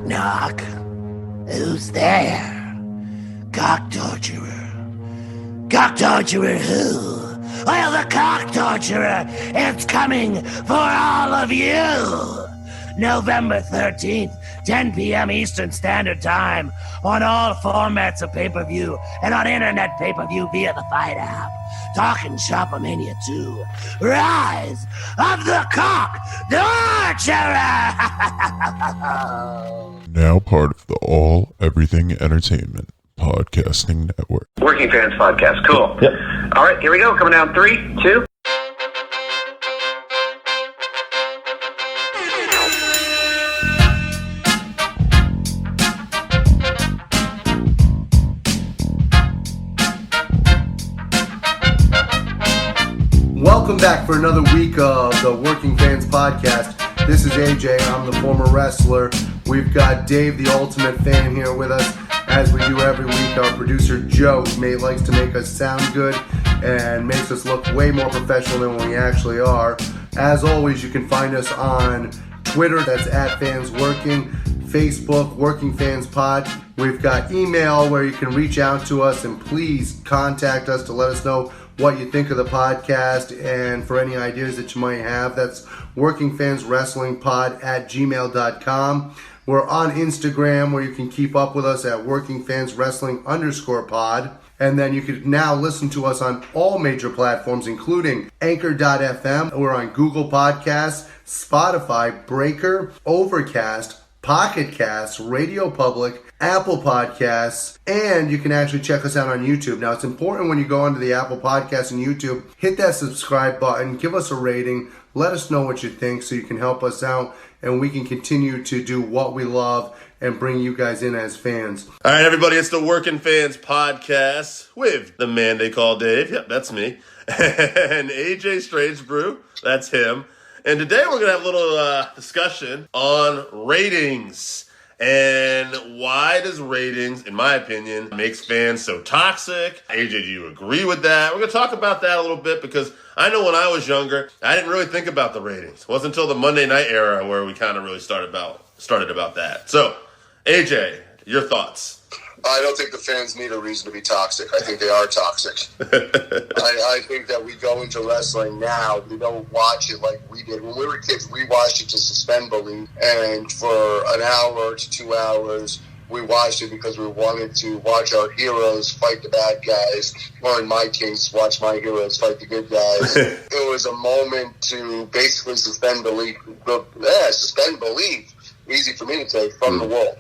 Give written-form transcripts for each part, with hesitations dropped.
Knock. Who's there? Cock torturer. Cock torturer who? Well, the cock torturer is coming for all of you! November 13th, 10 p.m. Eastern Standard Time, on all formats of pay-per-view and on internet pay-per-view via the Fight app. Talking Shopomania 2. Rise of the Cock Torturer! Now part of the All Everything Entertainment Podcasting Network. Working Fans Podcast. Cool. Yep. All right, here we go. Coming down 3, 2. Welcome back for another week of the Working Fans Podcast. This is AJ. I'm the former wrestler. We've got Dave, the ultimate fan, here with us. As we do every week, our producer Joe likes to make us sound good and makes us look way more professional than we actually are. As always, you can find us on Twitter, that's @FansWorking, Facebook, Working Fans Pod. We've got email where you can reach out to us and please contact us to let us know what you think of the podcast and for any ideas that you might have. That's workingfanswrestlingpod@gmail.com. We're on Instagram where you can keep up with us at workingfanswrestling_pod. And then you can now listen to us on all major platforms, including Anchor.fm. We're on Google Podcasts, Spotify, Breaker, Overcast, Pocket Casts, Radio Public, Apple Podcasts, and you can actually check us out on YouTube. Now, it's important when you go onto the Apple Podcasts and YouTube, hit that subscribe button, give us a rating, let us know what you think so you can help us out and we can continue to do what we love and bring you guys in as fans. All right, everybody, it's the Working Fans Podcast with the man they call Dave. Yep, that's me. And AJ Strange Brew, that's him. And today we're going to have a little discussion on ratings. And why does ratings, in my opinion, makes fans so toxic? AJ, do you agree with that? We're going to talk about that a little bit because I know when I was younger, I didn't really think about the ratings. It wasn't until the Monday Night era where we kind of really started about that. So, AJ, your thoughts? I don't think the fans need a reason to be toxic. I think they are toxic. I think that we go into wrestling now. We don't watch it like we did. When we were kids, we watched it to suspend belief. And for an hour to 2 hours, we watched it because we wanted to watch our heroes fight the bad guys. Or in my case, watch my heroes fight the good guys. It was a moment to basically suspend belief. Suspend belief. Easy for me to say, from the world.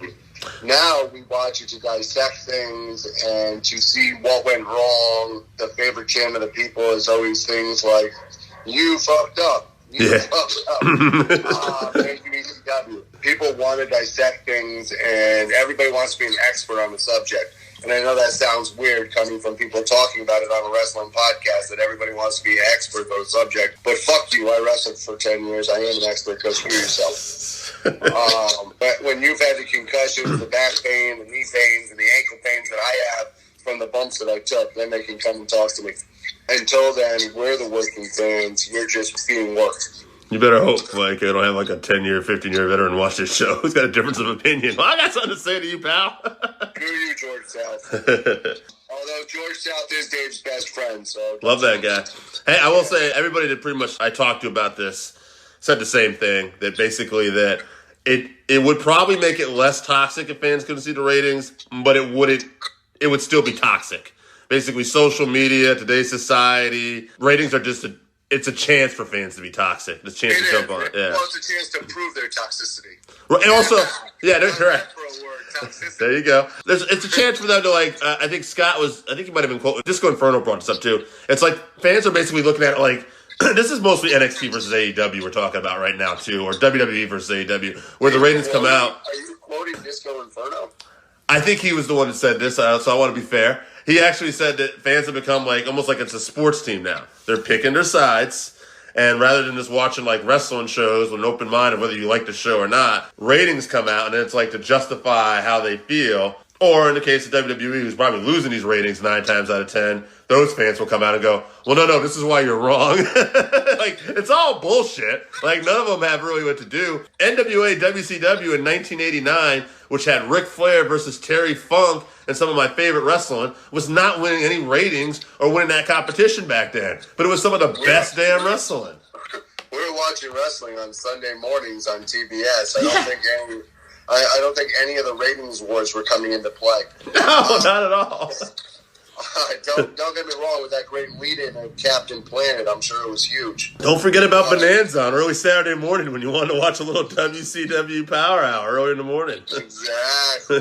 Now we watch it to dissect things and to see what went wrong. The favorite chant of the people is always things like, you fucked up. You fucked up. Thank you, ECW. People want to dissect things and everybody wants to be an expert on the subject. And I know that sounds weird coming from people talking about it on a wrestling podcast that everybody wants to be an expert on the subject. But fuck you, I wrestled for 10 years. I am an expert. Go screw yourself. But when you've had the concussions, the back pain, the knee pains, and the ankle pains that I have from the bumps that I took, then they can come and talk to me. Until then, we're the working fans. You're just being worked. You better hope I don't have a 10-year, 15-year veteran watch this show who's got a difference of opinion. Well, I got something to say to you, pal. Screw you, George South. Although George South is Dave's best friend. So love that guy. Hey, I will say, everybody that pretty much I talked to about this said the same thing, that basically that it would probably make it less toxic if fans couldn't see the ratings, but it would still be toxic. Basically, social media, today's society, ratings are just it's a chance for fans to be toxic. It's a chance to jump on it. Yeah. Well, it's a chance to prove their toxicity. Right, and also, yeah, they're correct. Toxicity. There you go. It's a chance for them to I think he might have been quoted. Disco Inferno brought this up too. It's like fans are basically looking at it this is mostly NXT versus AEW we're talking about right now too, or WWE versus AEW, where the ratings come out. Are you quoting Disco Inferno? I think he was the one that said this, so I want to be fair. He actually said that fans have become almost like it's a sports team now. They're picking their sides, and rather than just watching wrestling shows with an open mind of whether you like the show or not, ratings come out, and then it's to justify how they feel. Or in the case of WWE, who's probably losing these ratings 9 times out of 10, those fans will come out and go, well, no, this is why you're wrong. It's all bullshit. None of them have really what to do. NWA WCW in 1989 which had Ric Flair versus Terry Funk and some of my favorite wrestling, was not winning any ratings or winning that competition back then. But it was some of the best damn wrestling. We were watching wrestling on Sunday mornings on TBS. I don't think any of the ratings wars were coming into play. No, not at all. Don't get me wrong with that great lead-in of Captain Planet. I'm sure it was huge. Don't forget about Bonanza on early Saturday morning when you wanted to watch a little WCW Power Hour early in the morning. Exactly.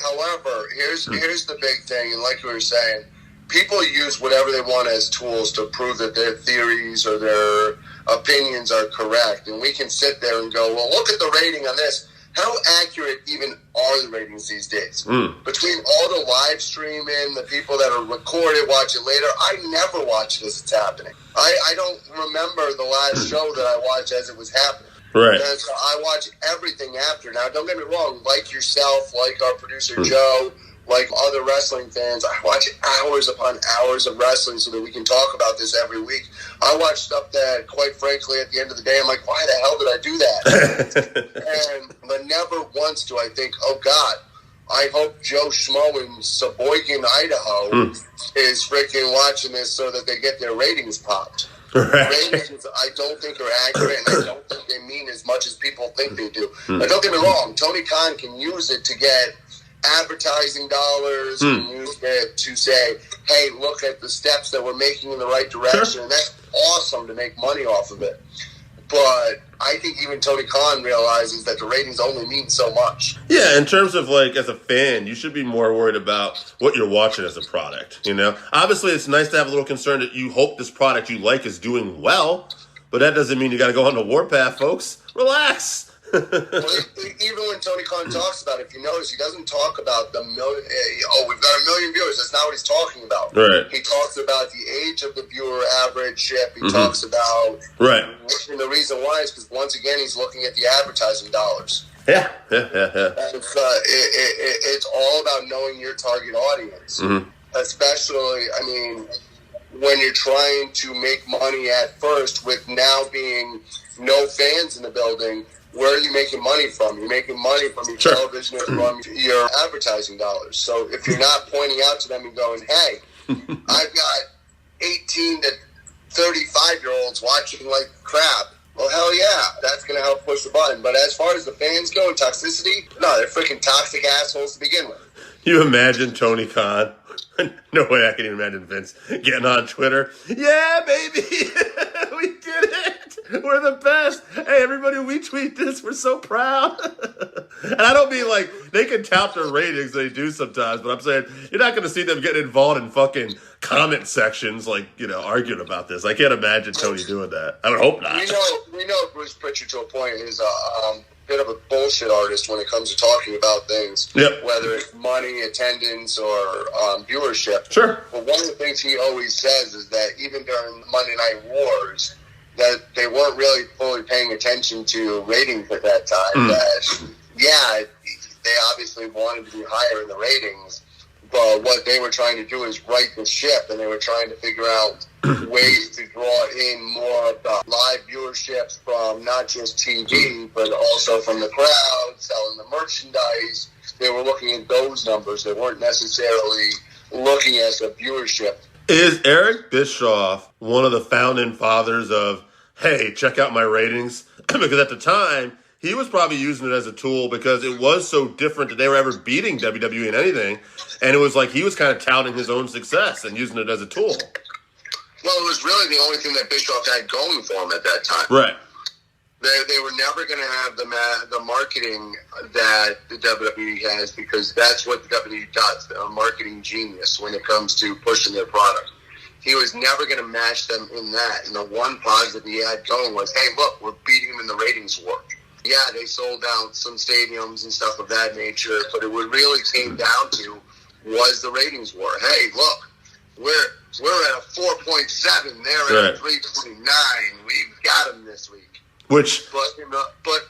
However, here's the big thing, and like we were saying, people use whatever they want as tools to prove that their theories or their opinions are correct. And we can sit there and go, well, look at the rating on this. How accurate even are the ratings these days? Between all the live streaming, the people that are recorded, watch it later, I never watch it as it's happening. I don't remember the last show that I watched as it was happening. Right. And so I watch everything after. Now, don't get me wrong, like yourself, like our producer Joe, like other wrestling fans, I watch hours upon hours of wrestling so that we can talk about this every week. I watch stuff that, quite frankly, at the end of the day, I'm like, why the hell did I do that? But never once do I think, oh, God, I hope Joe Schmo in Sheboygan, Idaho is freaking watching this so that they get their ratings popped. Right. Ratings, I don't think are accurate, and I don't think they mean as much as people think they do. Now, don't get me wrong, Tony Khan can use it to get advertising dollars, and use it to say, hey, look at the steps that we're making in the right direction, and that's awesome to make money off of it. But I think even Tony Khan realizes that the ratings only mean so much. Yeah, in terms of, like, as a fan, you should be more worried about what you're watching as a product, you know? Obviously, it's nice to have a little concern that you hope this product you like is doing well, but that doesn't mean you got to go on the warpath, folks. Relax. Well, even when Tony Khan talks about it, if you notice, he doesn't talk about the million, we've got 1 million viewers. That's not what he's talking about. Right. He talks about the age of the viewer average-ship. He talks about... Right. And the reason why is because, once again, he's looking at the advertising dollars. Yeah. It's all about knowing your target audience. Especially, I mean, when you're trying to make money at first with now being no fans in the building... Where are you making money from? You're making money from your television and from your advertising dollars. So if you're not pointing out to them and going, hey, I've got 18 to 35-year-olds watching like crap, well, hell yeah, that's going to help push the button. But as far as the fans go and toxicity, no, they're freaking toxic assholes to begin with. You imagine Tony Khan? No way I can even imagine Vince getting on Twitter. Yeah, baby, we did it. We're the best. Hey, everybody, we tweet this. We're so proud. And I don't mean like they can tout their ratings. They do sometimes. But I'm saying you're not going to see them getting involved in fucking comment sections like, you know, arguing about this. I can't imagine Tony doing that. I would hope not. We know Bruce Pritchard to a point is a bit of a bullshit artist when it comes to talking about things. Yep. Whether it's money, attendance, or viewership. Sure. But one of the things he always says is that even during the Monday Night Wars, that they weren't really fully paying attention to ratings at that time. That, yeah, they obviously wanted to be higher in the ratings, but what they were trying to do is right the ship, and they were trying to figure out ways to draw in more of the live viewerships from not just TV, but also from the crowd, selling the merchandise. They were looking at those numbers. They weren't necessarily looking at the viewership. Is Eric Bischoff one of the founding fathers of, hey, check out my ratings? Because at the time, he was probably using it as a tool because it was so different that they were ever beating WWE in anything. And it was like he was kind of touting his own success and using it as a tool. Well, it was really the only thing that Bischoff had going for him at that time. Right. They were never going to have the marketing that the WWE has, because that's what the WWE does. They're a marketing genius when it comes to pushing their product. He was never going to match them in that. And the one positive he had going was, hey, look, we're beating them in the ratings war. Yeah, they sold out some stadiums and stuff of that nature, but it really came down to was the ratings war. Hey, look, we're at a 4.7. They're at a 3.9. We've got them this week. But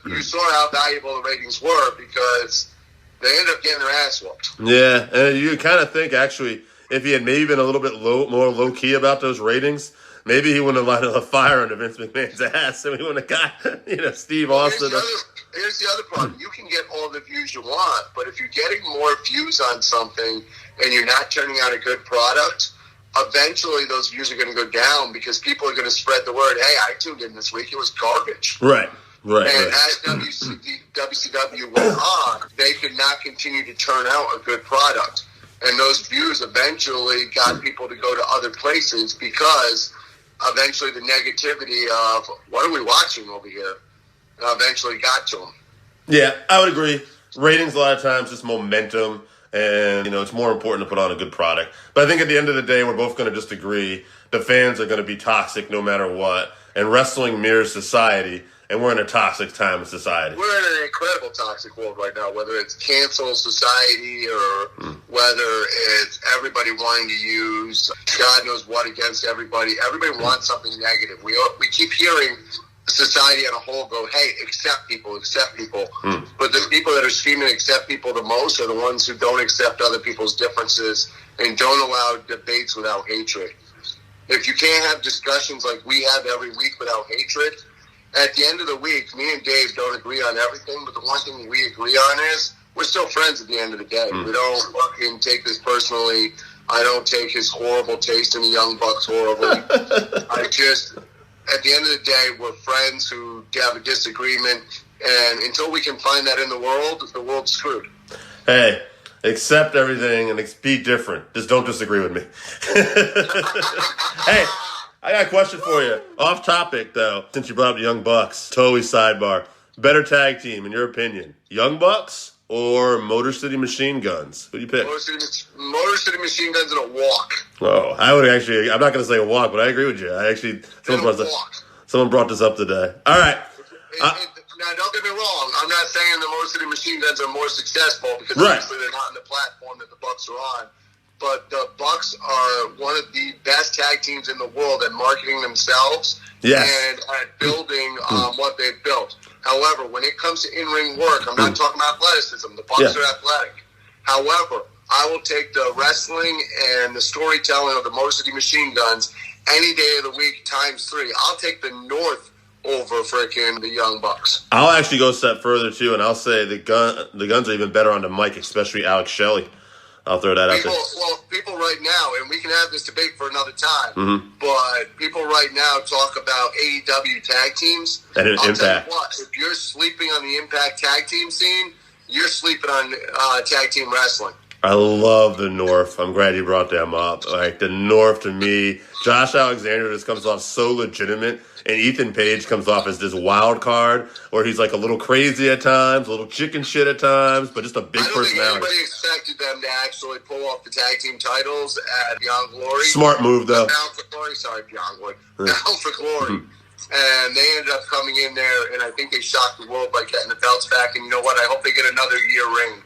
you saw how valuable the ratings were because they ended up getting their ass whooped. Yeah, and you kind of think, actually, if he had maybe been a little bit more low-key about those ratings, maybe he wouldn't have lighted a fire under Vince McMahon's ass, and we wouldn't have got, Steve Austin. Here's the other problem. You can get all the views you want, but if you're getting more views on something and you're not turning out a good product, eventually those views are going to go down because people are going to spread the word, hey, I tuned in this week, it was garbage. Right. And as WCW went on, they could not continue to turn out a good product. And those views eventually got people to go to other places because eventually the negativity of, what are we watching over here, eventually got to them. Yeah, I would agree. Ratings a lot of times just momentum, and it's more important to put on a good product. But I think at the end of the day, we're both going to just agree the fans are going to be toxic no matter what, and wrestling mirrors society, and we're in a toxic time in society. We're in an incredible toxic world right now, whether it's cancel society or whether it's everybody wanting to use God knows what against everybody. Everybody wants something negative. We keep hearing society as a whole go, hey, accept people. But the people that are screaming accept people the most are the ones who don't accept other people's differences and don't allow debates without hatred. If you can't have discussions like we have every week without hatred, at the end of the week, me and Dave don't agree on everything, but the one thing we agree on is we're still friends at the end of the day. We don't fucking take this personally. I don't take his horrible taste in the Young Bucks horribly. At the end of the day, we're friends who have a disagreement, and until we can find that in the world's screwed. Hey, accept everything and be different. Just don't disagree with me. Hey, I got a question for you. Off topic, though, since you brought up the Young Bucks. Totally sidebar. Better tag team, in your opinion, Young Bucks or Motor City Machine Guns? Who do you pick? Motor City Machine Guns in a walk. Oh, I would actually, I'm not going to say a walk, but I agree with you. Someone brought this up today. All right. Now, don't get me wrong. I'm not saying the Motor City Machine Guns are more successful because obviously they're not on the platform that the Bucks are on. But the Bucks are one of the best tag teams in the world at marketing themselves and at building what they've built. However, when it comes to in-ring work, I'm not talking about athleticism. The Bucks are athletic. However, I will take the wrestling and the storytelling of the Motor City Machine Guns any day of the week times 3. I'll take the North over freaking the Young Bucks. I'll actually go a step further, too, and I'll say the Guns are even better on the mic, especially Alex Shelley. I'll throw that out there. Well, people right now, and we can have this debate for another time, but people right now talk about AEW tag teams. And Impact. Tell you what, if you're sleeping on the Impact tag team scene, you're sleeping on tag team wrestling. I love the North. I'm glad you brought them up. Like, the North, to me, Josh Alexander just comes off so legitimate, and Ethan Page comes off as this wild card, where he's like a little crazy at times, a little chicken shit at times, but just a big personality. I don't think anybody expected them to actually pull off the tag team titles at Beyond Glory. Smart move, though. Bound for Glory. Sorry, Beyond Glory. Bound for Glory. And they ended up coming in there, and I think they shocked the world by getting the belts back. And you know what? I hope they get another year ring.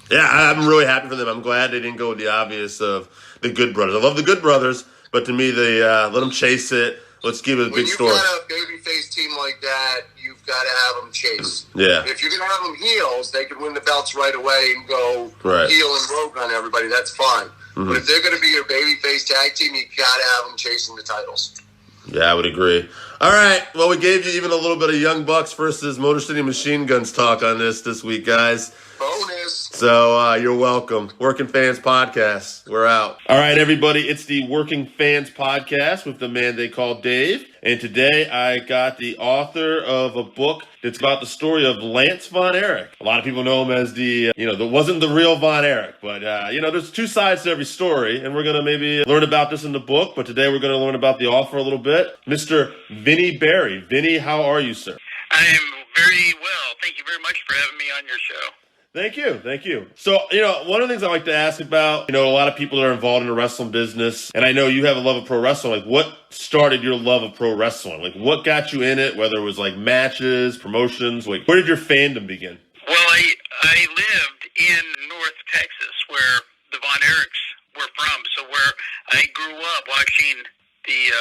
Yeah, I'm really happy for them. I'm glad they didn't go with the obvious of the Good Brothers. I love the Good Brothers, but to me, they let them chase it. Let's give it a big story. When you've got a babyface team like that, you've got to have them chase. Yeah. If you're going to have them heels, they can win the belts right away and go heel and rogue on everybody. That's fine. But if they're going to be your babyface tag team, you got to have them chasing the titles. Yeah, I would agree. All right. Well, we gave you even a little bit of Young Bucks versus Motor City Machine Guns talk on this week, guys. Bonus. So you're welcome. Working Fans Podcast. We're out. All right, everybody. It's the Working Fans Podcast with the man they call Dave. And today I got the author of a book that's about the story of Lance Von Erich. A lot of people know him as that wasn't the real Von Erich. But, there's two sides to every story. And we're going to maybe learn about this in the book. But today we're going to learn about the author a little bit. Mr. Vinny Berry. Vinny, how are you, sir? I am very well. Thank you very much for having me on your show. Thank you. So, one of the things I like to ask about, a lot of people that are involved in the wrestling business, and I know you have a love of pro wrestling. Like, what started your love of pro wrestling? Like, what got you in it, whether it was, like, matches, promotions? Like, where did your fandom begin? Well, I lived in North Texas, where the Von Erichs were from. So where I grew up watching the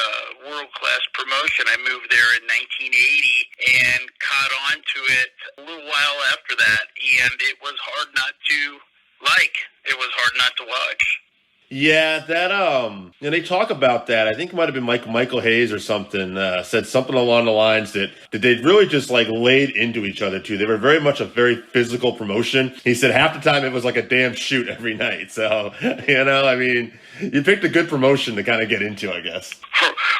world-class promotion. I moved there in 1980 and caught on to it a little while after that, and it was hard not to like. It was hard not to watch. Yeah, that they talk about that. I think it might have been Michael Hayes or something said something along the lines that they really just like laid into each other too. They were very much a very physical promotion. He said half the time it was like a damn shoot every night. So I mean, you picked a good promotion to kind of get into, I guess.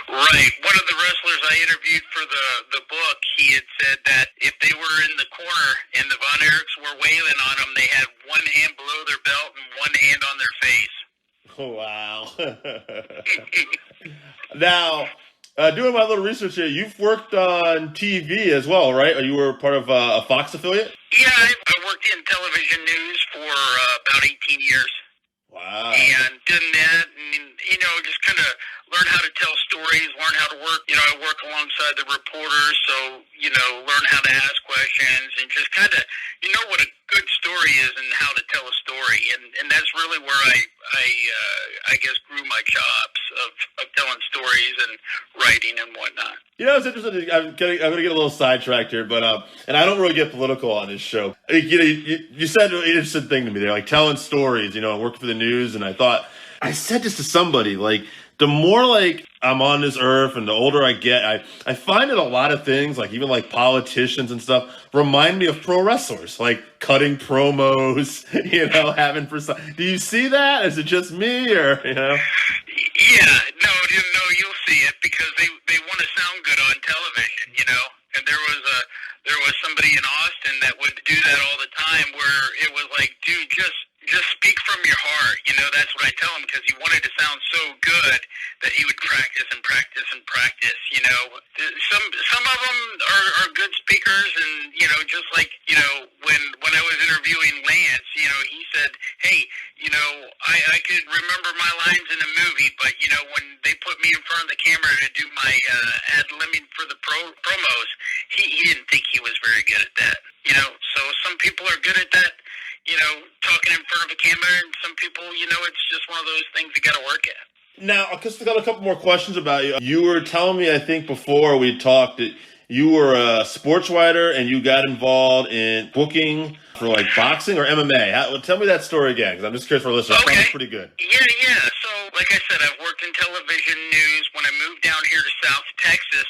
Right. One of the wrestlers I interviewed for the book, he had said that if they were in the corner and the Von Erichs were wailing on them, they had one hand below their belt and one hand on their face. Oh, wow. Now, doing my little research here, you've worked on TV as well, right? Or you were part of a Fox affiliate? Yeah, I worked in television news for about 18 years. Wow. And done that and, just kind of learn how to tell stories, learn how to work. I work alongside the reporters, so, learn how to ask questions and just kind of, what a good story is and how to tell a story. And that's really where I guess grew my chops of telling stories and writing and whatnot. It's interesting. I'm going to get a little sidetracked here, but and I don't really get political on this show. You said an interesting thing to me there, like telling stories. I work for the news, and I said this to somebody, like the more like I'm on this earth and the older I get, I find that a lot of things, like even like politicians and stuff, remind me of pro wrestlers, like cutting promos, having do you see that? Is it just me or, Yeah, no, you'll see it because they want to sound good on television, and there was somebody in Austin that would do that all the time where it was like, dude, just speak from your heart. That's what I tell him because he wanted to sound so good that he would practice and practice and practice. Some of them are good speakers, and just like when I was interviewing Lance, he said, hey, I could remember my lines in a movie, but when they put me in front of the camera to do my ad-libbing for the promos, he didn't think he was very good at that. So some people are good at that. Talking in front of a camera, and some people, it's just one of those things you got to work at. Now, I just got a couple more questions about you. You were telling me, I think, before we talked that you were a sports writer and you got involved in booking for like boxing or MMA. Tell me that story again, because I'm just curious for listeners. Okay. I found it pretty good. Yeah. So, like I said, I've worked in television news. When I moved down here to South Texas,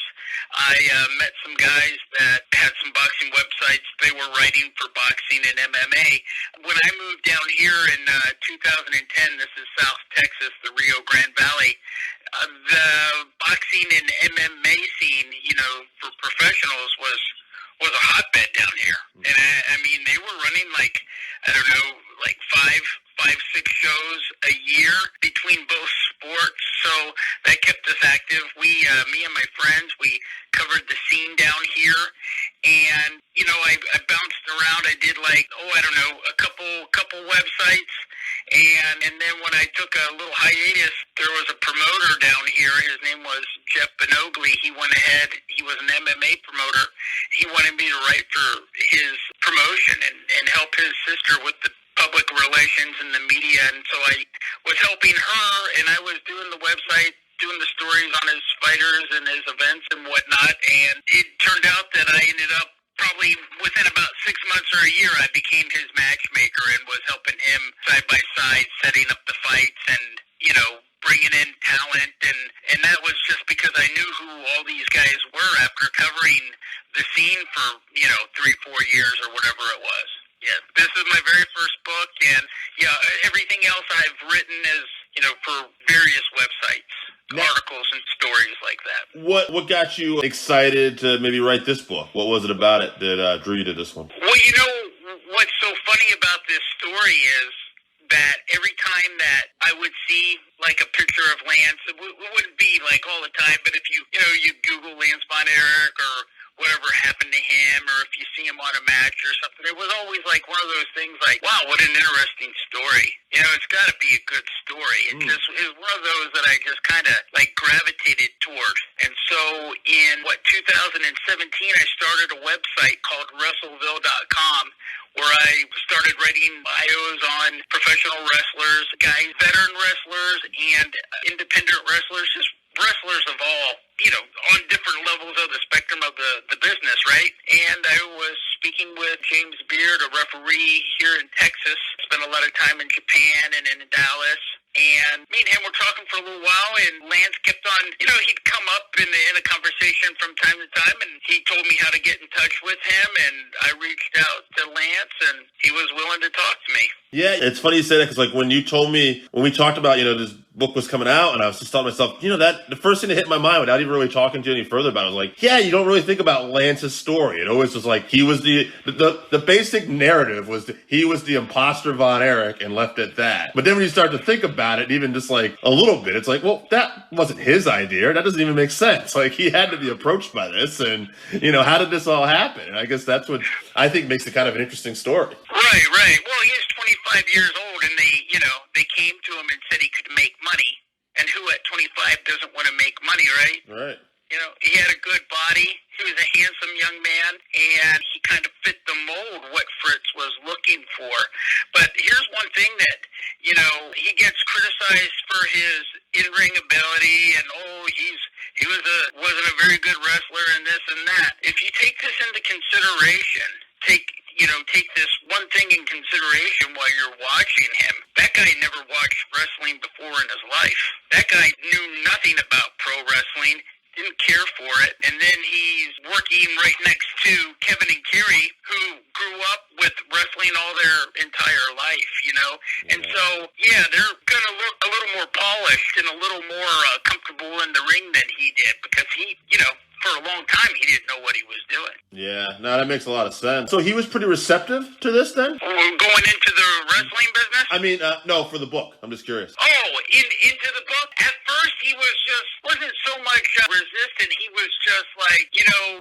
I met some guys that had some boxing websites. They were writing for boxing and MMA. When I moved down here in 2010, this is South Texas, the Rio Grande Valley, the boxing and MMA scene, for professionals was a hotbed down here. And I mean, they were running like, I don't know, like five, 6 shows a year between both sports. So that kept us active. We, me and my friends, we covered the scene down here. And, I bounced around. I did like, a couple websites. And then when I took a little hiatus, there was a promoter down here. His name was Jeff Benogli. He went ahead. He was an MMA promoter. He wanted me to write for his promotion and help his sister with the public relations and the media. And so I was helping her, and I was doing the website, doing the stories on his fighters and his events and whatnot. And it turned out that I ended up probably within about 6 months or a year, I became his matchmaker and was helping him side by side, setting up the fights and, bringing in talent. And that was just because I knew who all these guys were after covering the scene for, 3-4 years or whatever it was. Yeah, this is my very first book, and everything else I've written is, for various websites, articles and stories like that. What got you excited to maybe write this book? What was it about it that drew you to this one? Well, what's so funny about this story is that every time that I would see like a picture of Lance, it wouldn't be like all the time, but if you Google Lance Von Erich or whatever happened to him, or if you see him on a match or something, it was always like one of those things like, wow, what an interesting story. It's got to be a good story. It just is one of those that I just kind of like gravitated toward. And so in 2017, I started a website called Wrestleville.com, where I started writing bios on professional wrestlers, guys, veteran wrestlers, and independent wrestlers, just wrestlers of all, on different levels of the spectrum of the business, right? And I was speaking speaking with James Beard, a referee here in Texas. Spent a lot of time in Japan and in Dallas. And me and him were talking for a little while, and Lance kept on, he'd come up in a conversation from time to time, and he told me how to get in touch with him, and I reached out to Lance, and he was willing to talk to me. Yeah, it's funny you say that, because like when you told me, when we talked about, this book was coming out, and I was just telling myself, that the first thing that hit my mind without even really talking to you any further about it was like, yeah, you don't really think about Lance's story. It always was like he was the basic narrative was he was the imposter Von Erich and left at that. But then when you start to think about it, even just like a little bit, it's like, well, that wasn't his idea. That doesn't even make sense. Like he had to be approached by this, and how did this all happen? And I guess that's what I think makes it kind of an interesting story. Right. Well, he's 25 years old, and they came to him and said he could make money. And who at 25 doesn't want to make money, right? Right. He had a good body. He was a handsome young man, and he kind of fit the mold what Fritz was looking for. But here's one thing that, he gets criticized for his in-ring ability, and he wasn't a very good wrestler and this and that. If you take this into consideration, take this one thing in consideration while you're watching him. That guy never watched wrestling before in his life. That guy knew nothing about pro wrestling, didn't care for it, and then he's working right next to Kevin and Kerry, who grew up with wrestling all their entire life, And so, yeah, they're going to look a little more polished and a little more comfortable in the ring than he did, because he, for a long time, he didn't know what he was doing. Yeah, no, that makes a lot of sense. So he was pretty receptive to this then? Going into the wrestling business? I mean, no, for the book. I'm just curious. Oh, into the book? At first, he wasn't so much resistant. He was just like,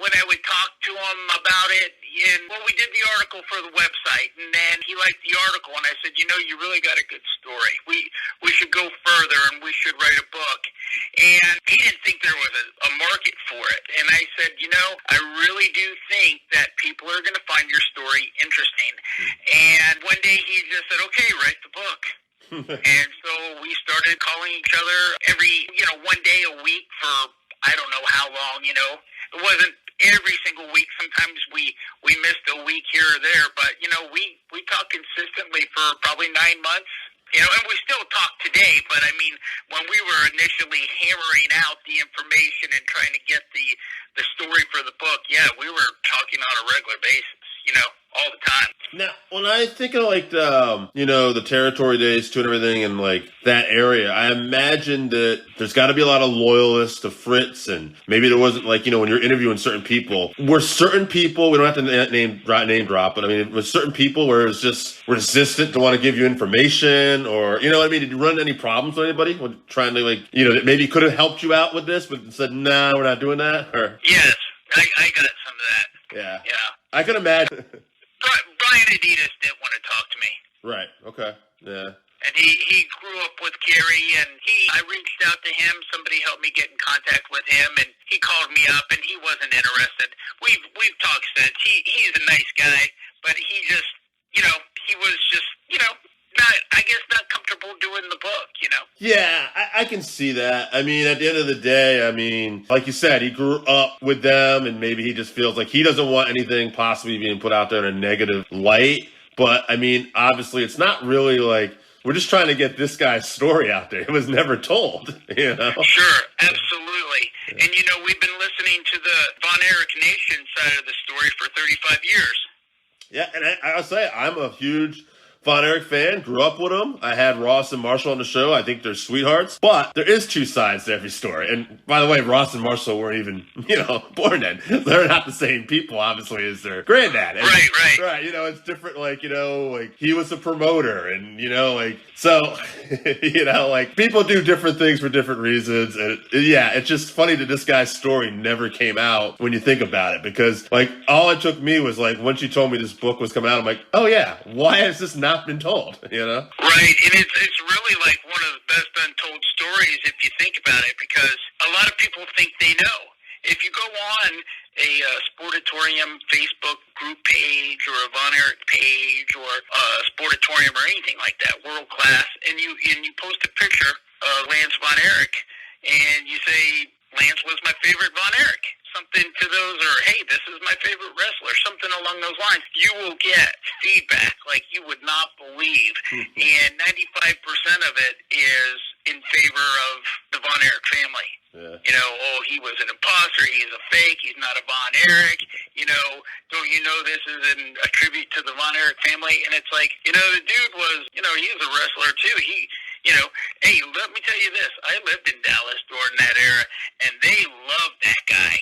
when I would talk to him about it, we did the article for the website, and then he liked the article, and I said, you really got a good story. We should go further, and we should write a book. And he didn't think there was a market for it. And I said, I really do think that people are going to find your story interesting. And one day he just said, okay, write the book. And so we started calling each other every, one day a week for I don't know how long, It wasn't every single week. Sometimes we missed a week here or there, but, we talked consistently for probably 9 months. And we still talk today, but I mean, when we were initially hammering out the information and trying to get the story for the book, yeah, we were talking on a regular basis, all the time. Now, when I think of like the territory days too and everything and like that area, I imagine that there's got to be a lot of loyalists to Fritz, and maybe there wasn't like, when you're interviewing certain people, were certain people, we don't have to name drop, but I mean, was certain people where it's just resistant to want to give you information, or, what I mean? Did you run any problems with anybody with trying to like, that maybe could have helped you out with this, but said, nah, we're not doing that? Or yes, I got some of that. Yeah. Yeah. I could imagine. Brian Adidas didn't want to talk to me. Right. Okay. Yeah. And he grew up with Kerry, and I reached out to him. Somebody helped me get in contact with him, and he called me up, and he wasn't interested. We've talked since. He's a nice guy, but he just, he was just, not comfortable doing the book, Yeah, I can see that. I mean, at the end of the day, I mean, like you said, he grew up with them, and maybe he just feels like he doesn't want anything possibly being put out there in a negative light. But, I mean, obviously, it's not really like, we're just trying to get this guy's story out there. It was never told, Sure, absolutely. Yeah. And, we've been listening to the Von Erich Nation side of the story for 35 years. Yeah, and I'll say, I'm a huge Von Erich fan, grew up with him. I had Ross and Marshall on the show. I think they're sweethearts. But there is two sides to every story. And by the way, Ross and Marshall weren't even, born then. They're not the same people, obviously, as their granddad. And, right. Right, it's different, like he was a promoter and, so, people do different things for different reasons. And it's just funny that this guy's story never came out when you think about it. Because, all it took me was, once you told me this book was coming out, I'm like, oh, yeah, why has this not been told, Right, and it's really like one of the best untold stories if you think about it, because a lot of people think they know. If you go on a Sportatorium Facebook group page or a Von Erich page or a Sportatorium or anything like that, world class, and you post a picture of Lance Von Erich and you say, Lance was my favorite Von Erich. something to those, or hey, this is my favorite wrestler, something along those lines, you will get feedback like you would not believe. And 95% of it is in favor of the Von Erich family. Yeah. You know, oh, he was an imposter, he's a fake, he's not a Von Erich, you know, don't you know this is a tribute to the Von Erich family? And it's like, you know, the dude was, you know, he was a wrestler too. He, you know, hey, let me tell you this, I lived in Dallas during that era, and they loved that guy.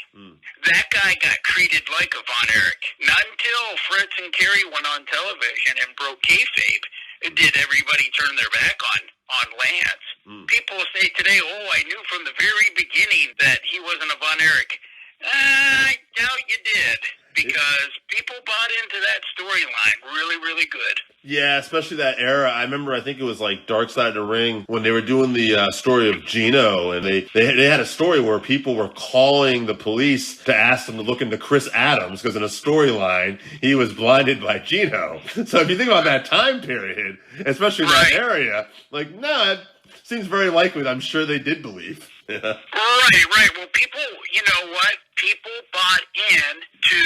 That guy got treated like a Von Erich. Not until Fritz and Kerry went on television and broke kayfabe did everybody turn their back on Lance. People say today, oh, I knew from the very beginning that he wasn't a Von Erich. I doubt you did, because people bought into that storyline really, really good. Yeah, especially that era. I remember, I think it was like Dark Side of the Ring when they were doing the story of Gino, and they had a story where people were calling the police to ask them to look into Chris Adams because in a storyline he was blinded by Gino. So if you think about that time period, especially in that area, like, no, it seems very likely that I'm sure they did believe. Yeah. Right. Well, people, you know what? People bought in to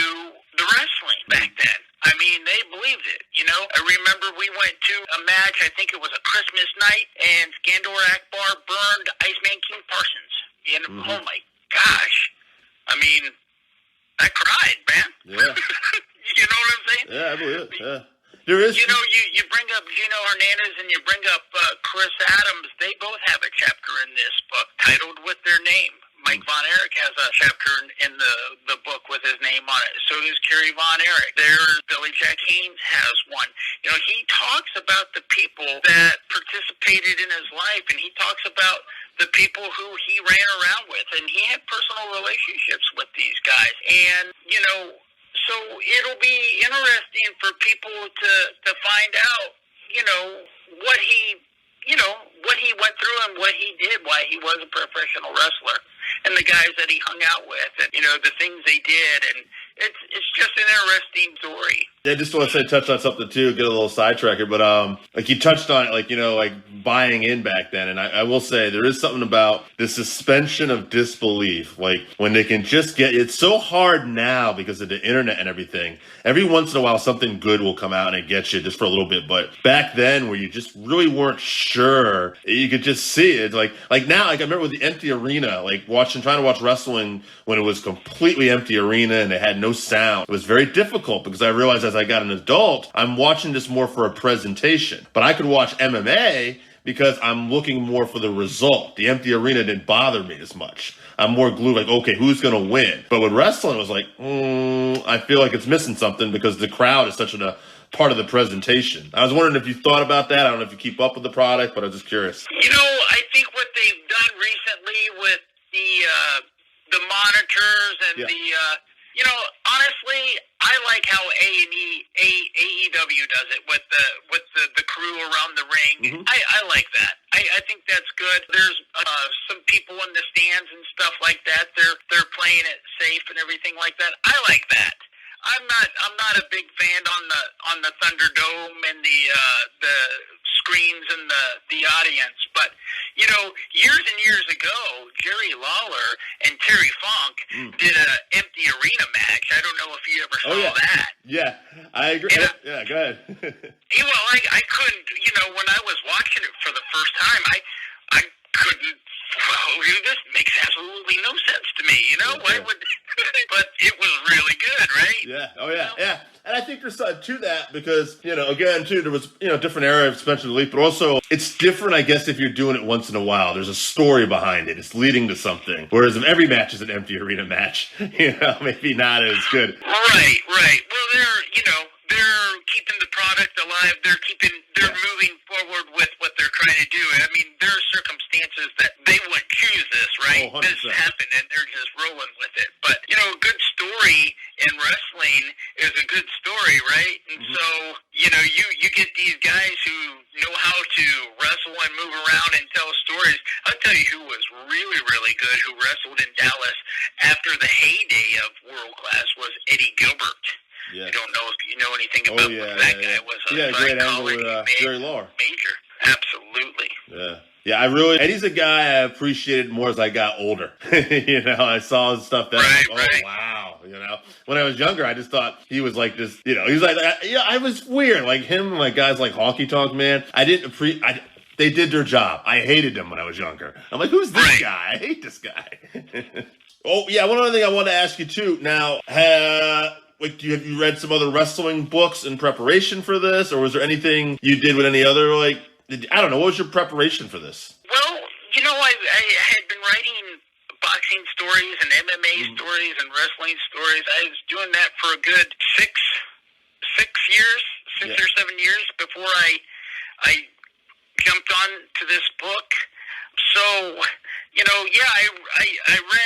the wrestling back then. I mean, they believed it, you know? I remember we went to a match, I think it was a Christmas night, and Skandor Akbar burned Iceman King Parsons. And oh my gosh. I mean, I cried, man. Yeah. You know what I'm saying? Yeah, I believe it. Yeah. There is. You know, you bring up Gino Hernandez and you bring up Chris Adams. They both have a chapter in this book titled with their name. Mike Von Erich has a chapter in the book with his name on it. So does Kerry Von Erich. There's Billy Jack Haynes has one. You know, he talks about the people that participated in his life, and he talks about the people who he ran around with, and he had personal relationships with these guys. And, you know, so it'll be interesting for people to find out, you know, what he went through and what he did, why he was a professional wrestler, and the guys that he hung out with, and, you know, the things they did, and it's just an interesting story. Yeah, just want to touch on something too, get a little sidetracked here, but like you touched on it, like, you know, like buying in back then, and I will say there is something about the suspension of disbelief, like when they can just get, it's so hard now because of the internet and everything. Every once in a while something good will come out and it gets you just for a little bit, but back then where you just really weren't sure, you could just see it, like now, like I remember with the empty arena, like trying to watch wrestling when it was completely empty arena and they had no sound. It was very difficult because I realized as I got an adult, I'm watching this more for a presentation. But I could watch MMA because I'm looking more for the result. The empty arena didn't bother me as much. I'm more glued, like, okay, who's going to win? But with wrestling, it was like, I feel like it's missing something because the crowd is such a part of the presentation. I was wondering if you thought about that. I don't know if you keep up with the product, but I was just curious. You know, I think what they've done recently with the monitors and you know, honestly, I like how AEW does it with the crew around the ring. I like that. I think that's good. There's some people in the stands and stuff like that. They're playing it safe and everything like that. I like that. I'm not a big fan on the Thunderdome and the screens and the audience, but you know, years and years ago, Jerry Lawler and Terry Funk did an empty arena match. I don't know if you ever saw that. Yeah, I agree. Yeah, go ahead. Well, I couldn't. You know, when I was watching it for the first time, I couldn't. Well, this makes absolutely no sense to me. You know, why would? But it was really good, right? Yeah. Oh yeah. Yeah. And I think there's something to that because, you know, again, too, there was, you know, different era of suspension of belief, but also it's different, I guess, if you're doing it once in a while. There's a story behind it. It's leading to something. Whereas if every match is an empty arena match, you know, maybe not as good. Right. Well, they're keeping the product alive. They're moving forward with what they're trying to do. I mean, there are circumstances that they wouldn't choose this, right? Oh, this happened, and they're just rolling with it. But, you know, a good story in wrestling is a good story, right? And so, you know, you get these guys who know how to wrestle and move around and tell stories. I'll tell you who was really, really good, who wrestled in Dallas after the heyday of World Class, was Eddie Gilbert. Yeah. I don't know if you know anything about what that guy was. He had a great angle with Jerry Lawler. Major. Absolutely. Yeah. Yeah, and he's a guy I appreciated more as I got older. I saw his stuff then. Right, I'm like, oh, right. wow. When I was younger, I just thought he was like this, he was like, I was weird. Like him, like guys like Honky Tonk Man. I didn't appreciate, they did their job. I hated them when I was younger. I'm like, who's this guy? I hate this guy. Oh, yeah, one other thing I want to ask you, too. Now, have you read some other wrestling books in preparation for this? Or was there anything you did with any other, I don't know, what was your preparation for this? Well, I had been writing boxing stories and MMA stories and wrestling stories. I was doing that for a good 6 years, 6 or 7 years before I jumped on to this book. So,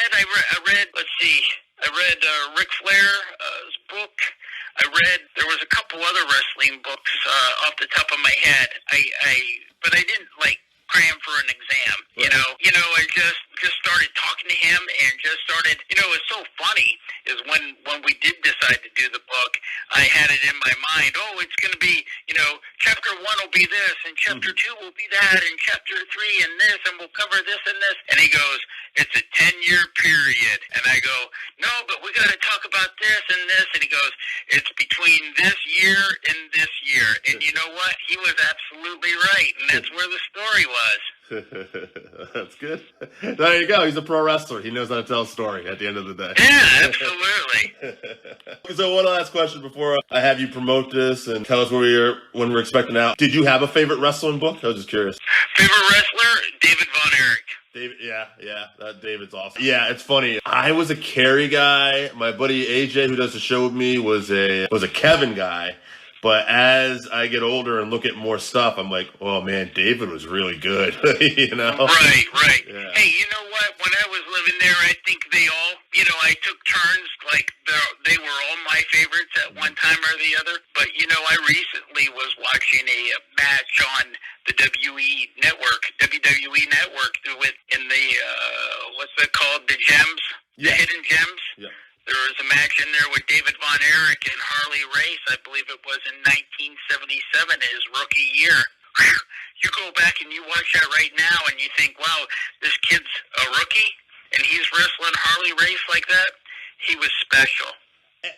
I read, let's see, I read Ric Flair's book. There was a couple other wrestling books off the top of my head. But I didn't cram for an exam, Right. I just started talking to him and just started, it was so funny is when we did decide to do the book, I had it in my mind, it's going to be, chapter 1 will be this and chapter 2 will be that and chapter 3 and this and we'll cover this and this. And he goes, it's a 10-year period. And I go, no, but we got to talk about this and this. And he goes, it's between this year and this year. And you know what? He was absolutely right. And that's where the story was. That's good. There you go. He's a pro wrestler. He knows how to tell a story at the end of the day. Yeah, absolutely. So one last question before I have you promote this and tell us when we're expecting out. Did you have a favorite wrestling book? I was just curious. Favorite wrestler? David Von Erich. David, yeah, David's awesome. Yeah, it's funny. I was a Kerry guy. My buddy AJ, who does the show with me, was a Kevin guy. But as I get older and look at more stuff, I'm like, oh man, David was really good. Right. Yeah. Hey, you know what? When I was living there, I think they all, I took turns. They were all my favorites at one time or the other. But I recently was watching a match on the WWE Network, in the what's that called? The Gems, the Hidden Gems. Yeah. There was a match in there with David Von Erich and Harley Race. I believe it was in 1977, his rookie year. You go back and you watch that right now and you think, wow, this kid's a rookie and he's wrestling Harley Race like that. He was special.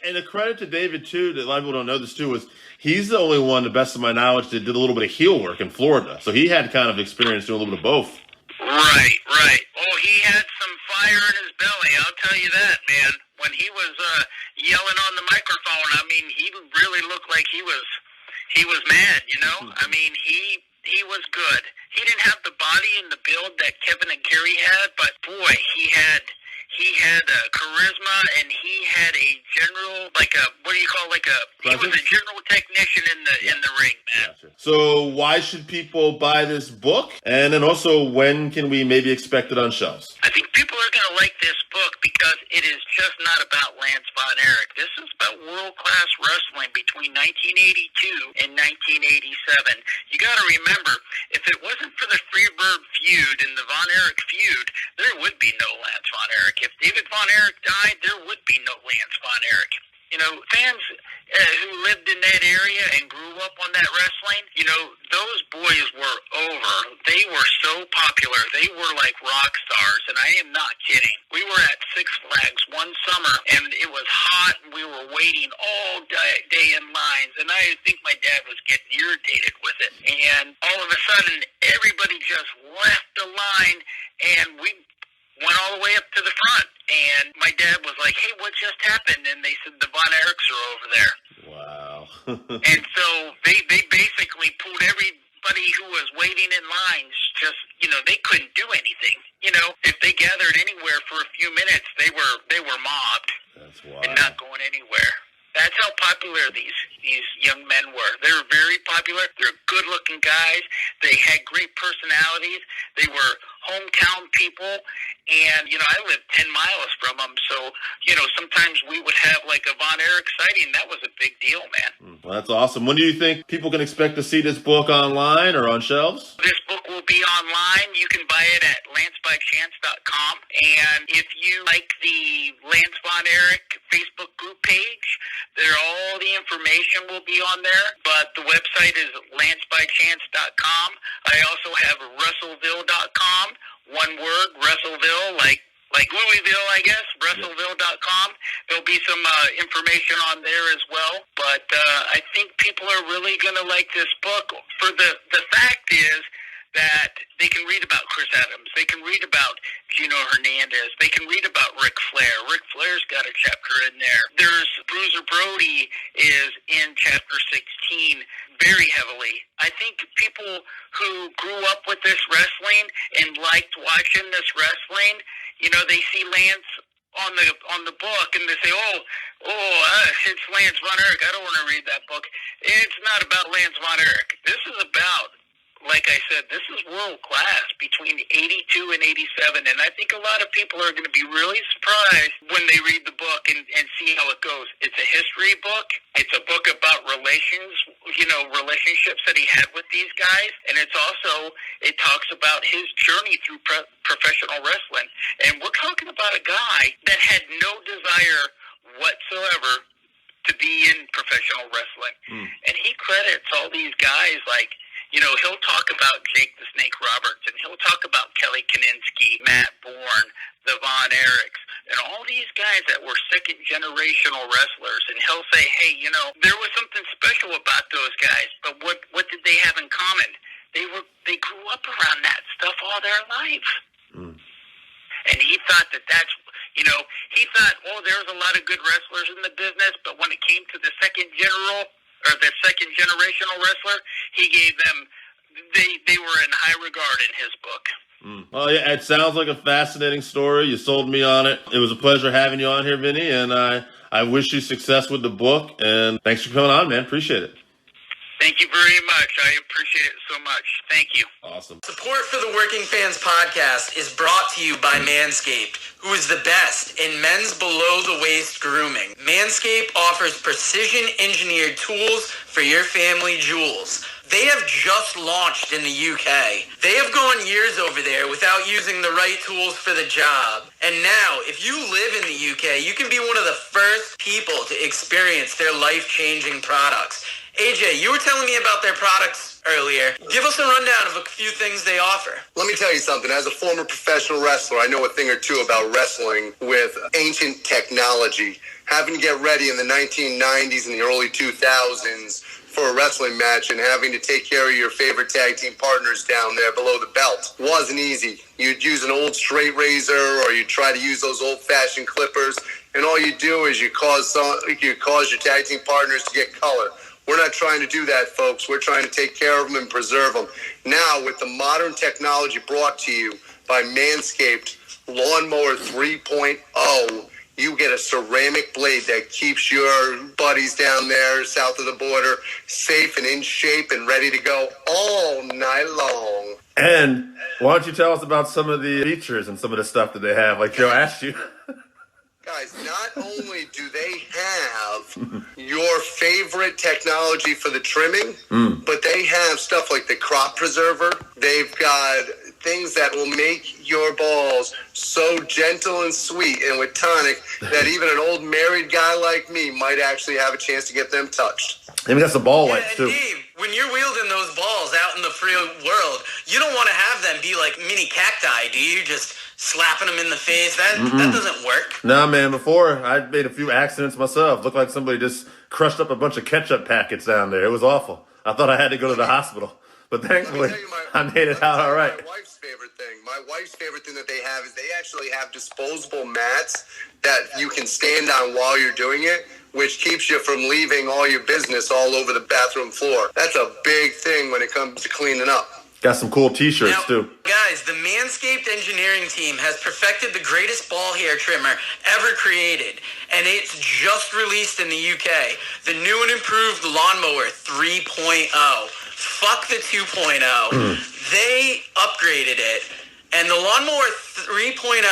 And a credit to David, too, that a lot of people don't know this, too, was he's the only one, to the best of my knowledge, that did a little bit of heel work in Florida. So he had kind of experience doing a little bit of both. Right. Oh, he had some fire in his belly, I'll tell you that, man. When he was yelling on the microphone, I mean, he really looked like he was mad, I mean, he was good. He didn't have the body and the build that Kevin and Kerry had, but boy, he had charisma and he had a general, he was a general technician in the ring, man. Gotcha. So why should people buy this book? And then also, when can we maybe expect it on shelves? I think people are going to like this book because it is just not about Lance Von Erich. This is about world-class wrestling between 1982 and 1987. You got to remember, if it wasn't for the Freebird feud and the Von Erich feud, there would be no Lance Von Erich. If David Von Erich died, there would be no Lance Von Erich. Fans who lived in that area and grew up on that wrestling, those boys were over. They were so popular. They were like rock stars, and I am not kidding. We were at Six Flags one summer, and it was hot, and we were waiting all day in lines, and I think my dad was getting irritated with it. And all of a sudden, everybody just left the line, and we went all the way up to the front. And my dad was like, hey, what just happened? And they said, the Von Erichs are over there. Wow. And so they basically pulled everybody who was waiting in lines, they couldn't do anything. If they gathered anywhere for a few minutes, they were mobbed. That's wild. And not going anywhere. That's how popular these young men were. They were very popular. They're good-looking guys. They had great personalities. They were hometown people. And, I lived 10 miles from them. So, sometimes we would have like a Von Erich sighting. That was a big deal, man. Well, that's awesome. When do you think people can expect to see this book online or on shelves? This book will be online. You can buy it at lancebychance.com. And if you like the Lance Von Erich Facebook group page, all the information will be on there. But the website is lancebychance.com. I also have Russellville.com. One word, Russellville, like Louisville, I guess, Russellville.com. There'll be some information on there as well. But I think people are really going to like this book. For the fact is that they can read about Chris Adams. They can read about Gino Hernandez. They can read about Ric Flair. Ric Flair's got a chapter in there. There's Bruiser Brody is in chapter 16 very heavily. I think people who grew up with this wrestling and liked watching this wrestling, they see Lance on the book and they say, it's Lance Von Erich. I don't want to read that book. It's not about Lance Von Erich. This is about, like I said, this is world class between 82 and 87, and I think a lot of people are going to be really surprised when they read the book and see how it goes. It's a history book. It's a book about relationships that he had with these guys, and it talks about his journey through professional wrestling. And we're talking about a guy that had no desire whatsoever to be in professional wrestling. And he credits all these guys like, he'll talk about Jake the Snake Roberts, and he'll talk about Kelly Kaninsky, Matt Bourne, the Von Erichs, and all these guys that were second-generational wrestlers. And he'll say, hey, there was something special about those guys, but what did they have in common? They grew up around that stuff all their life. And he thought that's, he thought, there's a lot of good wrestlers in the business, but when it came to the second generational wrestler, he gave them, they were in high regard in his book. Well, yeah, it sounds like a fascinating story. You sold me on it. It was a pleasure having you on here, Vinny, and I wish you success with the book, and thanks for coming on, man. Appreciate it. Thank you very much. I appreciate it so much. Thank you. Awesome. Support for the Working Fans podcast is brought to you by Manscaped, who is the best in men's below-the-waist grooming. Manscaped offers precision-engineered tools for your family jewels. They have just launched in the UK. They have gone years over there without using the right tools for the job. And now, if you live in the UK, you can be one of the first people to experience their life-changing products. AJ, you were telling me about their products earlier. Give us a rundown of a few things they offer. Let me tell you something. As a former professional wrestler, I know a thing or two about wrestling with ancient technology. Having to get ready in the 1990s and the early 2000s for a wrestling match and having to take care of your favorite tag team partners down there below the belt wasn't easy. You'd use an old straight razor or you'd try to use those old-fashioned clippers, and all you do is you cause your tag team partners to get color. We're not trying to do that, folks. We're trying to take care of them and preserve them. Now, with the modern technology brought to you by Manscaped Lawnmower 3.0, you get a ceramic blade that keeps your buddies down there south of the border safe and in shape and ready to go all night long. And why don't you tell us about some of the features and some of the stuff that they have, like Joe asked you? Guys, not only do they have your favorite technology for the trimming, but they have stuff like the crop preserver. They've got things that will make your balls so gentle and sweet and with tonic that even an old married guy like me might actually have a chance to get them touched. Maybe that's a ball wipes, too. Dave, when you're wielding those balls out in the free world, you don't want to have them be like mini cacti, do you? Just slapping them in the face. That doesn't work. Nah, man, before I made a few accidents myself. Looked like somebody just crushed up a bunch of ketchup packets down there. It was awful. I thought I had to go to the hospital. But thankfully, I made it out all right. My wife's favorite thing that they have is they actually have disposable mats that you can stand on while you're doing it, which keeps you from leaving all your business all over the bathroom floor. That's a big thing when it comes to cleaning up. Got some cool t-shirts, too. Guys, the Manscaped engineering team has perfected the greatest ball hair trimmer ever created, and it's just released in the UK. The new and improved Lawnmower 3.0. Fuck the 2.0. They upgraded it, and the Lawnmower 3.0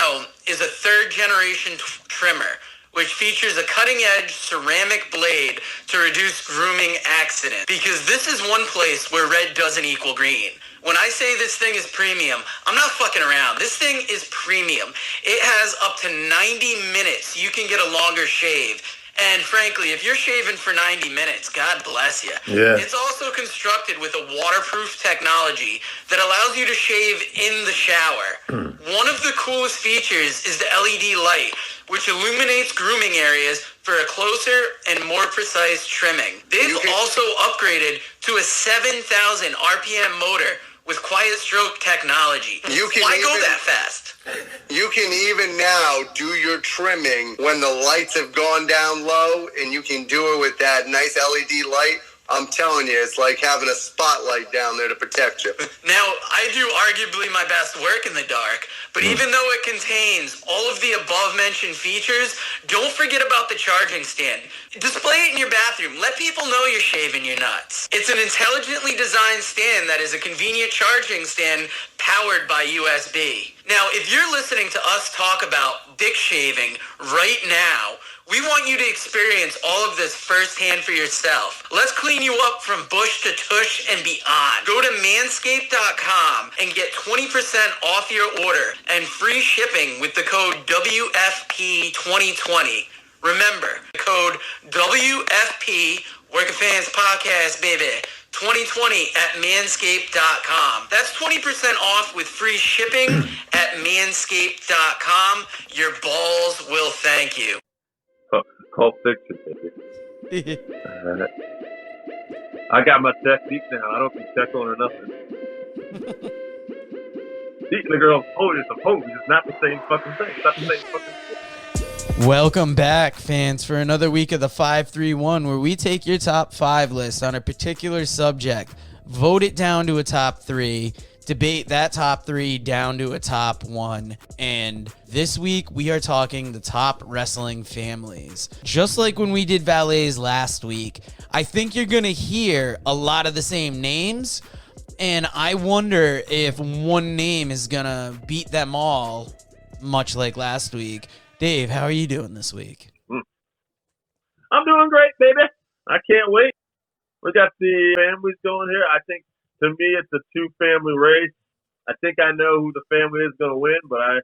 is a third-generation trimmer, which features a cutting-edge ceramic blade to reduce grooming accidents. Because this is one place where red doesn't equal green. When I say this thing is premium, I'm not fucking around. This thing is premium. It has up to 90 minutes. You can get a longer shave. And frankly, if you're shaving for 90 minutes, God bless you. Yeah. It's also constructed with a waterproof technology that allows you to shave in the shower. One of the coolest features is the LED light, which illuminates grooming areas for a closer and more precise trimming. They've also upgraded to a 7,000 RPM motor with quiet stroke technology. Why go that fast? You can even now do your trimming when the lights have gone down low, and you can do it with that nice LED light. I'm telling you, it's like having a spotlight down there to protect you. Now, I do arguably my best work in the dark, but even though it contains all of the above-mentioned features, don't forget about the charging stand. Display it in your bathroom. Let people know you're shaving your nuts. It's an intelligently designed stand that is a convenient charging stand powered by USB. Now, if you're listening to us talk about dick shaving right now, we want you to experience all of this firsthand for yourself. Let's clean you up from bush to tush and beyond. Go to manscaped.com and get 20% off your order and free shipping with the code WFP2020. Remember, the code WFP, Working Fans Podcast, baby. 2020 at manscaped.com. That's 20% off with free shipping at manscaped.com. Your balls will thank you. Call Fiction. I got my technique now. I don't be tickling or nothing. Beating the girl's pose is a pose. It's not the same fucking thing. It's not the same fucking thing. Welcome back, fans, for another week of the 531, where we take your top 5 list on a particular subject, vote it down to a top 3, debate that top 3 down to a top 1, and this week we are talking the top wrestling families. Just like when we did valets last week, I think you're going to hear a lot of the same names, and I wonder if one name is going to beat them all, much like last week. Dave, how are you doing this week? I'm doing great, baby. I can't wait. We got the families going here. I think, to me, it's a two-family race. I think I know who the family is going to win, but I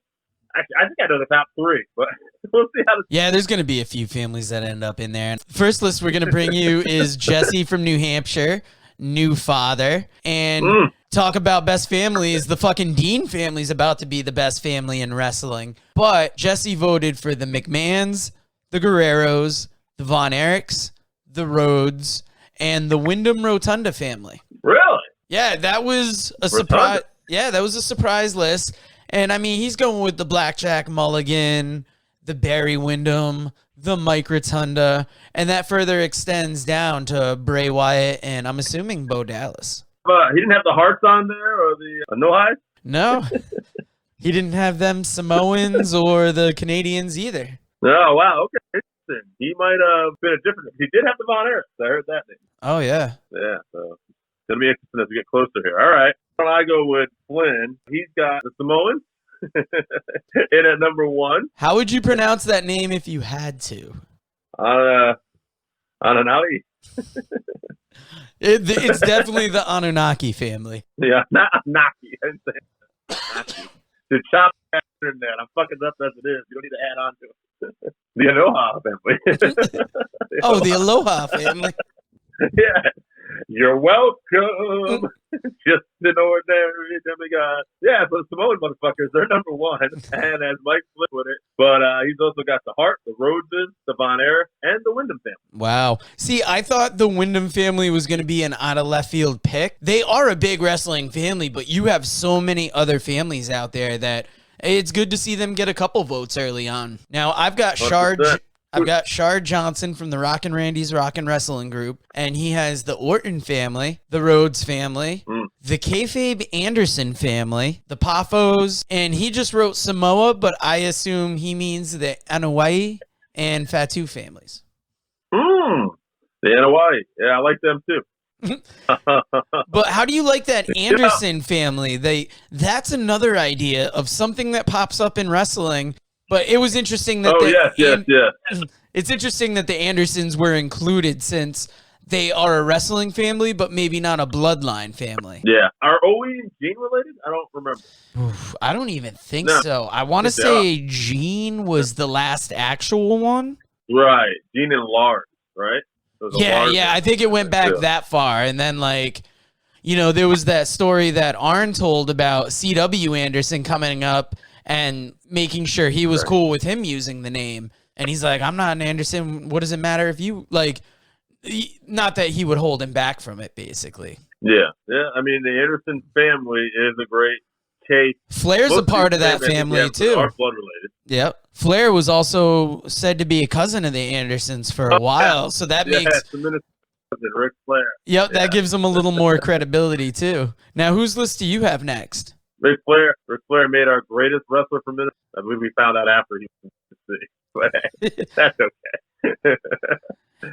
think I know the top 3. But we'll see how. Yeah, there's going to be a few families that end up in there. First list we're going to bring you is Jesse from New Hampshire, new father, and talk about best families. The fucking Dean family's about to be the best family in wrestling. But Jesse voted for the McMahons, the Guerreros, the Von Erichs, the Rhodes, and the Wyndham Rotunda family. Really? Yeah, that was a surprise. Yeah, that was a surprise list. And I mean, he's going with the Blackjack Mulligan, the Barry Windham, the Mike Rotunda, and that further extends down to Bray Wyatt and I'm assuming Bo Dallas. He didn't have the hearts on there or the no highs? No, he didn't have them Samoans or the Canadians either. Oh, wow. Okay. Interesting. He might have been a different. He did have the Von Erichs. I heard that name. Oh, yeah. Yeah, so it's going to be interesting as we get closer here. All right. I go with Flynn. He's got the Samoans in at number 1. How would you pronounce that name if you had to? Anunnaki. It's definitely the Anunnaki family. Yeah, not Anunnaki. I didn't say Anunnaki. The chop in there. I'm fucking up as it is. You don't need to add on to it. The Aloha family. The Aloha family. Yeah. You're welcome. Just an ordinary demigod. Yeah, so the Samoan motherfuckers, they're number 1. And as Mike split with it. But he's also got the Hart, the Rhodeses, the Von Erich, and the Wyndham family. Wow. See, I thought the Wyndham family was going to be an out of left field pick. They are a big wrestling family, but you have so many other families out there that it's good to see them get a couple votes early on. Now, I've got Shard Johnson from the Rockin' Randy's Rockin' Wrestling Group, and he has the Orton family, the Rhodes family, the Kayfabe Anderson family, the Paphos, and he just wrote Samoa, but I assume he means the Anoa'i and Fatu families. The Anoa'i. Yeah, I like them too. But how do you like that Anderson family? That's another idea of something that pops up in wrestling. But it was interesting that yes. It's interesting that the Andersons were included since they are a wrestling family, but maybe not a bloodline family. Yeah. Are Owe and Gene related? I don't remember. Oof, I don't even think No. so. I want to say Gene was the last actual one. Right. Gene and Lars, right? Yeah. I think it went back that far. And then, like, you know, there was that story that Arn told about C.W. Anderson coming up and making sure he was cool with him using the name. And he's like, I'm not an Anderson. What does it matter if you, like, not that he would hold him back from it, basically. Yeah. I mean, the Anderson family is a great case. Flair's a part of that family, too. Are blood related. Yep. Flair was also said to be a cousin of the Andersons for a while, so that makes... Ric Flair. Yep, that gives him a little more credibility, too. Now, whose list do you have next? Ric Flair. Ric Flair made our greatest wrestler for minutes. I believe we found out after he was sick. But that's okay.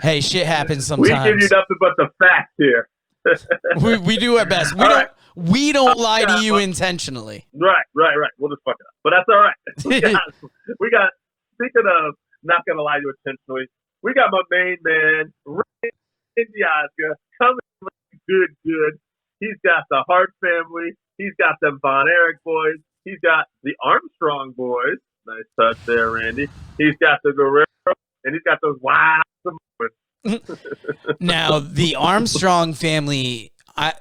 Hey, shit happens sometimes. We give you nothing but the facts here. we do our best. We don't lie to you intentionally. Right. We'll just fuck it up. But that's all right. We got speaking of not gonna lie to you intentionally, we got my main man, Randy Oscar, coming good. He's got the Hart family. He's got them Von Erich boys. He's got the Armstrong boys. Nice touch there, Randy. He's got the Guerrero, and he's got those wild Samoans. Now, the Armstrong family,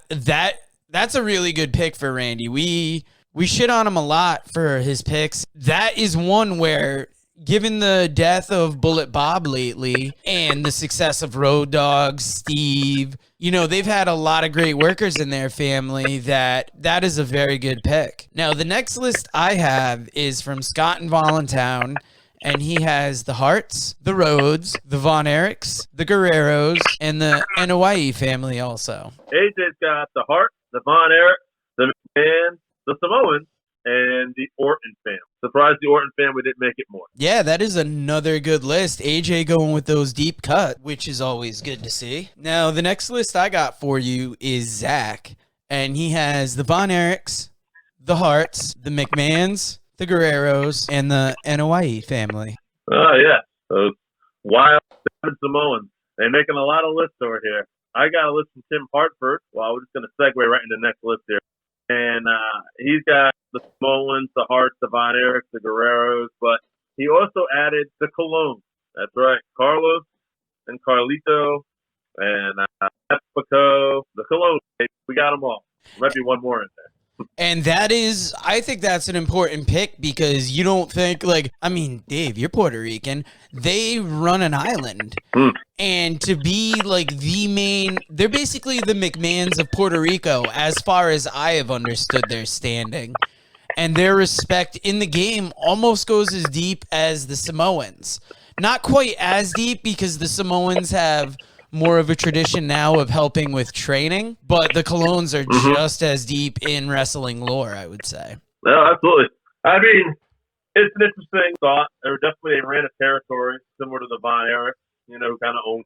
that's a really good pick for Randy. We shit on him a lot for his picks. That is one where, given the death of Bullet Bob lately and the success of Road Dogg, Steve, you know, they've had a lot of great workers in their family. That is a very good pick. Now, the next list I have is from Scott in Voluntown, and he has the Harts, the Rhodes, the Von Erichs, the Guerreros, and the Anoa'i family also. AJ's got the Hart, the Von Erich, the McMahon, the Samoans, and the Orton family. Surprised the Orton family didn't make it more. Yeah, that is another good list. AJ going with those deep cut, which is always good to see. Now, the next list I got for you is Zach, and he has the Von Erichs, the Harts, the McMahons, the Guerreros, and the Anoa'i family. Oh, yeah. Those wild Samoans. They're making a lot of lists over here. I got a list from Tim Hartford. Well, we're just going to segue right into the next list here. And he's got the Samoans, the Harts, the Von Erichs, the Guerreros, but he also added the Colognes. That's right. Carlos and Carlito and Epico, the Colognes. We got them all. There might be one more in there. And I think that's an important pick because you don't think, like, I mean, Dave, you're Puerto Rican. They run an island. And to be, like, they're basically the McMahons of Puerto Rico as far as I have understood their standing. And their respect in the game almost goes as deep as the Samoans. Not quite as deep because the Samoans have more of a tradition now of helping with training, but the Colognes are just as deep in wrestling lore, I would say. No, absolutely. I mean, it's an interesting thought. They definitely ran a territory similar to the Von Erich, you know, kind of owned.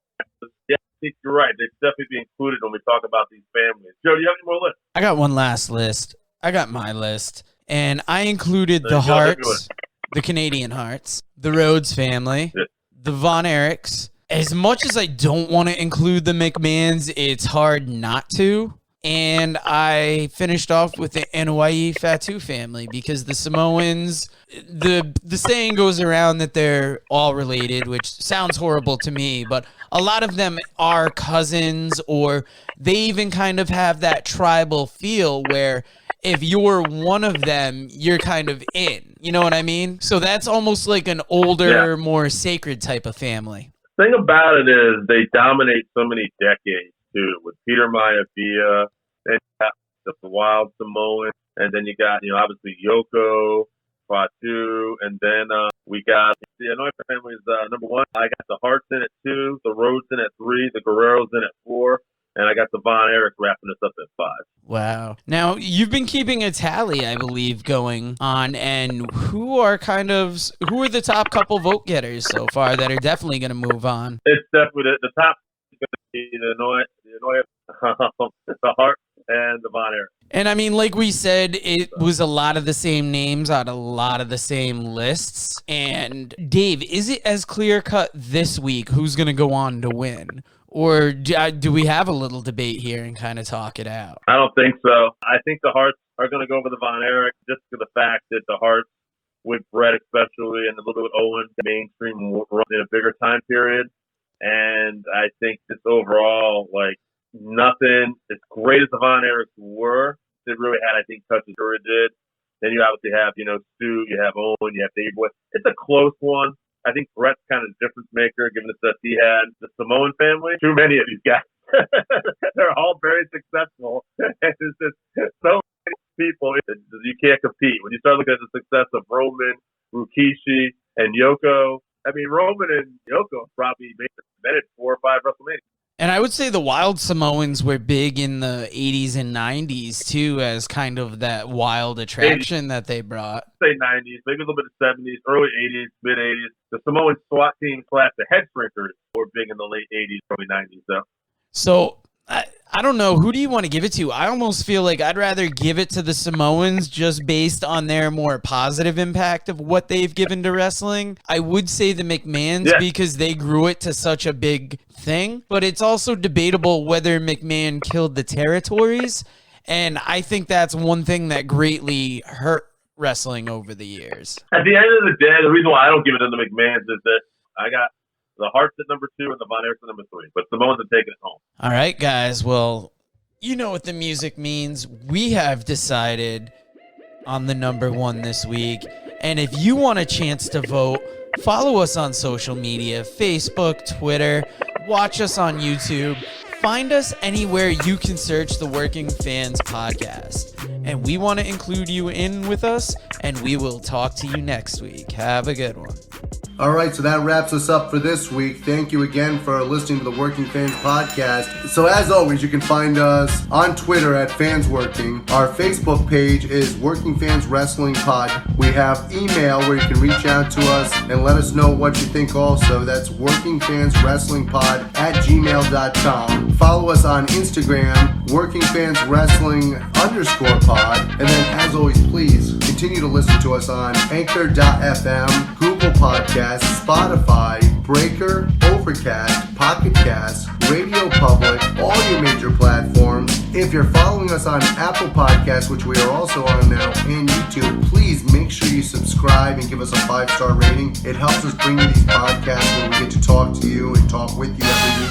Yeah, I think you're right. They'd definitely be included when we talk about these families. Joe, do you have any more lists? I got one last list. I got my list, and I included the Harts, the Canadian Harts, the Rhodes family, the Von Erichs. As much as I don't want to include the McMahons, it's hard not to. And I finished off with the Anoa'i Fatu family because the Samoans, the saying goes around that they're all related, which sounds horrible to me, but a lot of them are cousins, or they even kind of have that tribal feel where if you're one of them, you're kind of in. You know what I mean? So that's almost like an older, more sacred type of family. The thing about it is they dominate so many decades, too, with Peter Maivia, and the Wild Samoan, and then you got, you know, obviously Yoko, Fatu, and then we got the Anoa'i family is number one. I got the Harts in at 2, the Rhodes in at 3, the Guerreros in at 4, and I got the Von Erich wrapping us up at 5. Wow. Now, you've been keeping a tally, I believe, going on, and who are the top couple vote getters so far that are definitely going to move on? It's definitely the top is going to be the Anoa'i, the Hart, and the Von Erich. And I mean, like we said, it was a lot of the same names on a lot of the same lists. And Dave, is it as clear cut this week who's going to go on to win? Or do we have a little debate here and kind of talk it out? I don't think so. I think the Hearts are going to go over the Von Erich just for the fact that the Hearts, with Brett especially, and a little bit with Owen, the mainstream will run in a bigger time period. And I think just overall, like, nothing as great as the Von Erichs were. They really had, I think, touches Dura did. Then you obviously have, Stu, you have Owen, you have Dave Boy. It's a close one. I think Brett's kind of a difference maker, given the stuff he had. The Samoan family, too many of these guys. They're all very successful. It's just so many people. You can't compete. When you start looking at the success of Roman, Rikishi, and Yoko, I mean, Roman and Yoko probably made 4 or 5 WrestleMania. And I would say the Wild Samoans were big in the 80s and 90s, too, as kind of that wild attraction that they brought. Say 90s, maybe a little bit of 70s, early 80s, mid 80s. The Samoan SWAT team / the head shrinkers were big in the late 80s, early 90s. So I don't know. Who do you want to give it to? I almost feel like I'd rather give it to the Samoans just based on their more positive impact of what they've given to wrestling. I would say the McMahons because they grew it to such a big thing, but it's also debatable whether McMahon killed the territories, and I think that's one thing that greatly hurt wrestling over the years. At the end of the day, the reason why I don't give it to the McMahons is that I got the Hearts at number 2 and the Von Erichs at number 3, but Samoans are taking it home. All right, guys. Well, you know what the music means. We have decided on the number 1 this week. And if you want a chance to vote, follow us on social media, Facebook, Twitter, watch us on YouTube. Find us anywhere you can search the Working Fans Podcast. And we want to include you in with us, and we will talk to you next week. Have a good one. All right, so that wraps us up for this week. Thank you again for listening to the Working Fans Podcast. So as always, you can find us on Twitter at FansWorking. Our Facebook page is Working Fans Wrestling Pod. We have email where you can reach out to us and let us know what you think also. That's workingfanswrestlingpod@gmail.com. Follow us on Instagram, workingfanswrestling_pod. And then as always, please continue to listen to us on Anchor.fm, Google Podcasts, Spotify, Breaker, Overcast, Pocket Cast, Radio Public, all your major platforms. If you're following us on Apple Podcasts, which we are also on now, and YouTube, please make sure you subscribe and give us a 5-star rating. It helps us bring you these podcasts where we get to talk to you and talk with you every week.